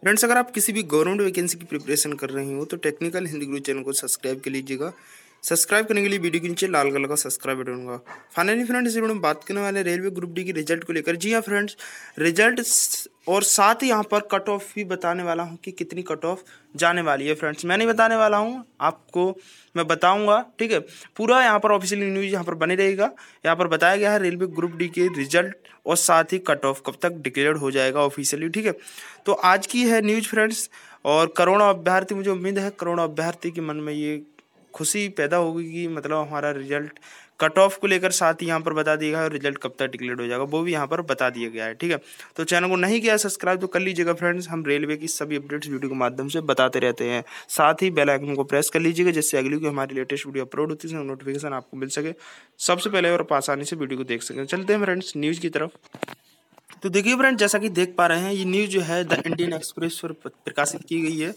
Friends, अगर आप किसी भी गवर्नमेंट वैकेंसी की प्रिपरेशन कर रहे हो तो टेक्निकल हिंदी गुरु चैनल को सब्सक्राइब कर लीजिएगा। सब्सक्राइब करने के लिए वीडियो के नीचे लाल कलर का सब्सक्राइब बटन होगा। फाइनली फ्रेंड्स, इस वीडियो में बात करने वाले रेलवे ग्रुप डी की रिजल्ट को लेकर। जी हाँ फ्रेंड्स, रिजल्ट और साथ ही यहाँ पर कट ऑफ भी बताने वाला हूँ कि कितनी कट ऑफ जाने वाली है। फ्रेंड्स, मैं नहीं बताने वाला हूँ, आपको मैं बताऊंगा, ठीक है। पूरा यहाँ पर ऑफिशियल न्यूज़ यहाँ पर बने रहेगा। यहाँ पर बताया गया है रेलवे ग्रुप डी के रिजल्ट और साथ ही कट ऑफ कब तक डिक्लेयर हो जाएगा ऑफिशियली, ठीक है। तो आज की है न्यूज़ फ्रेंड्स, और करोड़ों अभ्यर्थी, मुझे उम्मीद है करोड़ों अभ्यर्थी के मन में ये खुशी पैदा होगी कि मतलब हमारा रिजल्ट कट ऑफ को लेकर साथ ही यहाँ पर बता दिया गया है, रिजल्ट कब तक डिक्लेयर हो जाएगा वो भी यहाँ पर बता दिया गया है, ठीक है। तो चैनल को नहीं किया सब्सक्राइब तो कर लीजिएगा फ्रेंड्स। हम रेलवे की सभी अपडेट्स वीडियो के माध्यम से बताते रहते हैं। साथ ही बेल आइकन को प्रेस कर लीजिएगा जिससे अगली की हमारी लेटेस्ट वीडियो अपलोड होती है नोटिफिकेशन आपको मिल सके सबसे पहले और आसानी से वीडियो को देख सकें। चलते हैं फ्रेंड्स न्यूज़ की तरफ। तो देखिए फ्रेंड, जैसा कि देख पा रहे हैं ये न्यूज़ जो है द इंडियन एक्सप्रेस पर प्रकाशित की गई है।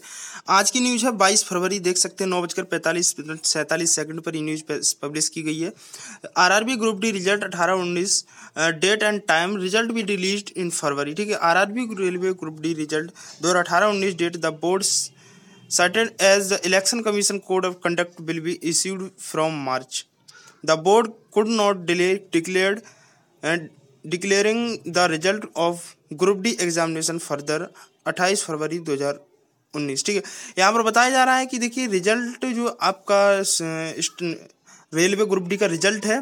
आज की न्यूज़ है 22 फरवरी, देख सकते हैं 9:45 पर ये न्यूज़ पब्लिश की गई है। RRB group D result 18-19 date and time result भी रिलीज्ड इन फरवरी, ठीक है। RRB railway group D result 2018-19 date the boards certain as the election commission code of conduct will be issued from March. The board could not delay declaring the result of group D examination further 28 फरवरी 2019, ठीक है। यहाँ पर बताया जा रहा है कि देखिए रिजल्ट जो आपका रेलवे ग्रुप डी का रिजल्ट है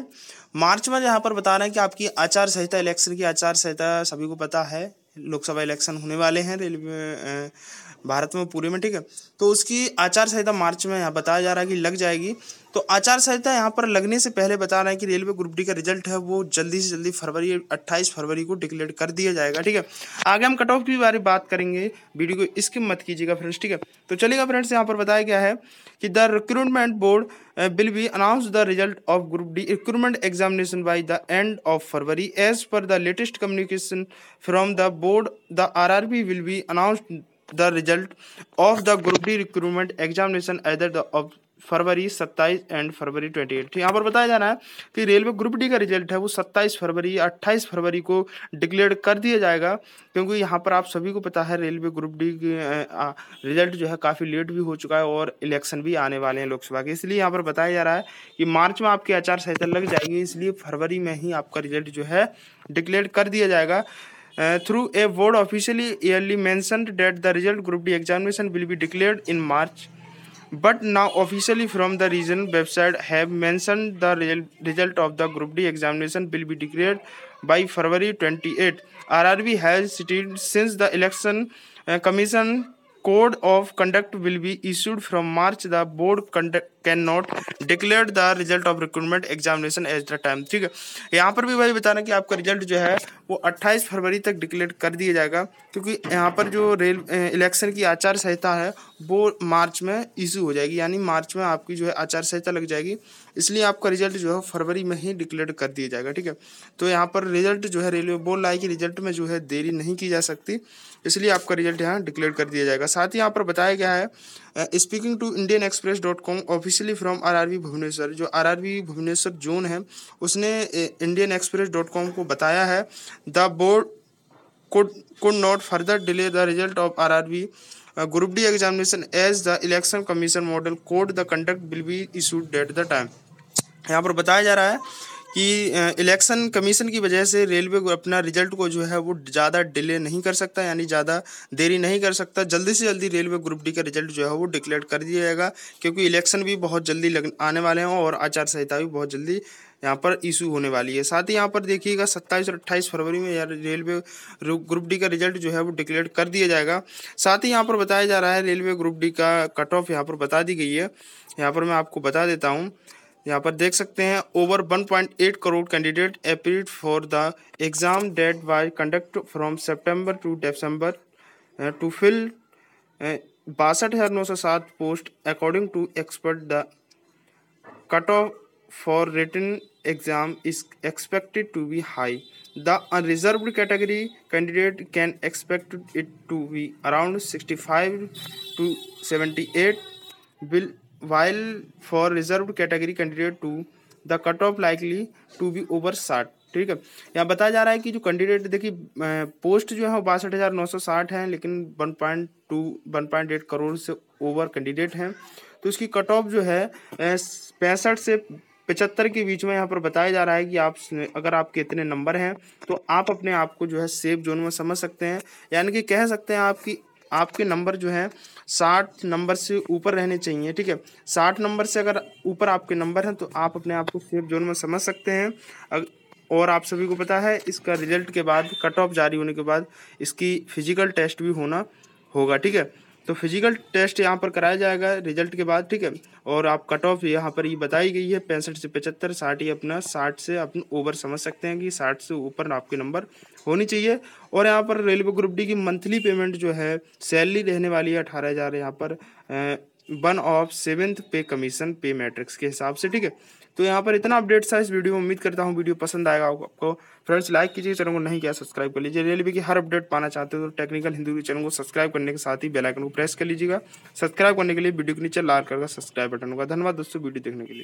मार्च में, यहाँ पर बता रहे हैं कि आपकी आचार संहिता, इलेक्शन की आचार संहिता सभी को पता है, लोकसभा इलेक्शन होने वाले हैं रेलवे भारत में पूरे में, ठीक है। तो उसकी आचार संहिता मार्च में यहाँ बताया जा रहा है कि लग जाएगी। तो आचार संहिता यहाँ पर लगने से पहले बता रहे हैं कि रेलवे ग्रुप डी का रिजल्ट है वो जल्दी से जल्दी 28 फरवरी को डिक्लेयर कर दिया जाएगा, ठीक है। आगे हम कट ऑफ की बारे बात करेंगे, वीडियो को स्किप मत कीजिएगा फ्रेंड्स, ठीक है। तो चलिएगा फ्रेंड्स, यहाँ पर बताया गया है कि the recruitment board will be announced the result of Group D recruitment examination by the end of February. As per the latest communication from the board, the RRB will be announced the result of the Group D recruitment examination either the of फरवरी 27 and फरवरी 28। यहाँ पर बताया जा रहा है कि railway group D का रिजल्ट है वो 27 फरवरी या 28 फरवरी को डिक्लेयर कर दिया जाएगा, क्योंकि यहाँ पर आप सभी को पता है रेलवे ग्रुप डी की रिजल्ट जो है काफ़ी लेट भी हो चुका है और इलेक्शन भी आने वाले हैं लोकसभा के। इसलिए यहाँ पर बताया जा रहा है कि मार्च में आपकी आचार संहिता लग जाएगी, इसलिए फरवरी में ही आपका रिजल्ट जो है डिक्लेयर कर दिया जाएगा। Through a board officially yearly mentioned that the result group D examination will be declared in March, but now officially from the region website have mentioned the result of the group D examination will be declared by February 28. RRB has stated since the election commission code of conduct will be issued from March, the board cannot declare the result of recruitment examination as the time, ठीक है। यहाँ पर भी भाई बताना कि आपका result जो है वो 28 फरवरी तक डिक्लेयर कर दिया जाएगा, क्योंकि यहाँ पर जो इलेक्शन की आचार संहिता है वो मार्च में इशू हो जाएगी, यानी मार्च में आपकी जो है आचार संहिता लग जाएगी, इसलिए आपका रिजल्ट जो है फरवरी में ही डिक्लेयर कर दिया जाएगा, ठीक है। तो यहाँ पर रिजल्ट जो है रेलवे बोल रहा है कि रिजल्ट में जो है देरी नहीं की जा सकती, इसलिए आपका रिजल्ट यहाँ डिक्लेयर कर दिया जाएगा। साथ ही यहाँ पर बताया गया है speaking to indianexpress.com officially from RRB Bhubaneswar, जो आरआरबी भुवनेश्वर जोन है उसने indianexpress.com को बताया है the board could not further delay the result of RRB Group D examination as the election commission model code the conduct will be issued at the time। यहाँ पर बताया जा रहा है कि इलेक्शन कमीशन की वजह से रेलवे अपना रिजल्ट को जो है वो ज़्यादा डिले नहीं कर सकता, यानी ज़्यादा देरी नहीं कर सकता, जल्दी से जल्दी रेलवे ग्रुप डी का रिजल्ट जो है वो डिक्लेयर कर दिया जाएगा, क्योंकि इलेक्शन भी बहुत जल्दी आने वाले हैं और आचार संहिता भी बहुत जल्दी यहाँ पर इशू होने वाली है। साथ ही यहाँ पर देखिएगा 27 और 28 फरवरी में यार रेलवे ग्रुप डी का रिजल्ट जो है वो डिक्लेयर कर दिया जाएगा। साथ ही यहाँ पर बताया जा रहा है रेलवे ग्रुप डी का कट ऑफ यहाँ पर बता दी गई है, यहाँ पर मैं आपको बता देता हूँ। यहाँ पर देख सकते हैं over 1.8 crore candidate appeared for the exam that by conduct from September to December to fill 62,907 post according to expert. The cut off for written exam is expected to be high. The unreserved category candidate can expect it to be around 65 to 78 while for reserved category candidate 2 the cutoff likely to be over 60। ठीक है। यहाँ बताया जा रहा है कि जो candidate देखिए पोस्ट जो है वो 62,960 है, लेकिन 1.8 करोड़ से ओवर कैंडिडेट हैं। तो इसकी कट ऑफ जो है 65 से 75 के बीच में यहाँ पर बताया जा रहा है कि आप अगर आपके इतने नंबर हैं तो आप अपने आप को जो है सेफ जोन में समझ सकते हैं। यानी कि कह सकते हैं आपके नंबर जो है 60 नंबर से ऊपर रहने चाहिए, ठीक है। 60 नंबर से अगर ऊपर आपके नंबर हैं तो आप अपने आप को सेफ जोन में समझ सकते हैं। और आप सभी को पता है इसका रिजल्ट के बाद, कट ऑफ जारी होने के बाद इसकी फिजिकल टेस्ट भी होना होगा, ठीक है। तो फिजिकल टेस्ट यहाँ पर कराया जाएगा रिजल्ट के बाद, ठीक है। और आप कट ऑफ यहाँ पर ये बताई गई है 65 से 75, 60 ही अपना 60 से अपना ओवर समझ सकते हैं कि 60 से ऊपर आपके नंबर होनी चाहिए। और यहाँ पर रेलवे ग्रुप डी की मंथली पेमेंट जो है सैलरी रहने वाली है 18,000 यहाँ पर 1/7 पे कमीशन पे मैट्रिक्स के हिसाब से, ठीक है। तो यहाँ पर इतना अपडेट था इस वीडियो में। उम्मीद करता हूँ वीडियो पसंद आएगा आपको। फ्रेंड्स लाइक कीजिए, चैनल को नहीं किया सब्सक्राइब कर लीजिए। रेलवे की हर अपडेट पाना चाहते हो तो टेक्निकल हिंदू के चैनल को सब्सक्राइब करने के साथ ही बेल आइकन को प्रेस कर लीजिएगा। सब्सक्राइब करने के लिए वीडियो के नीचे लाल कलर का सब्सक्राइब बटन होगा। धन्यवाद दोस्तों वीडियो देखने के लिए।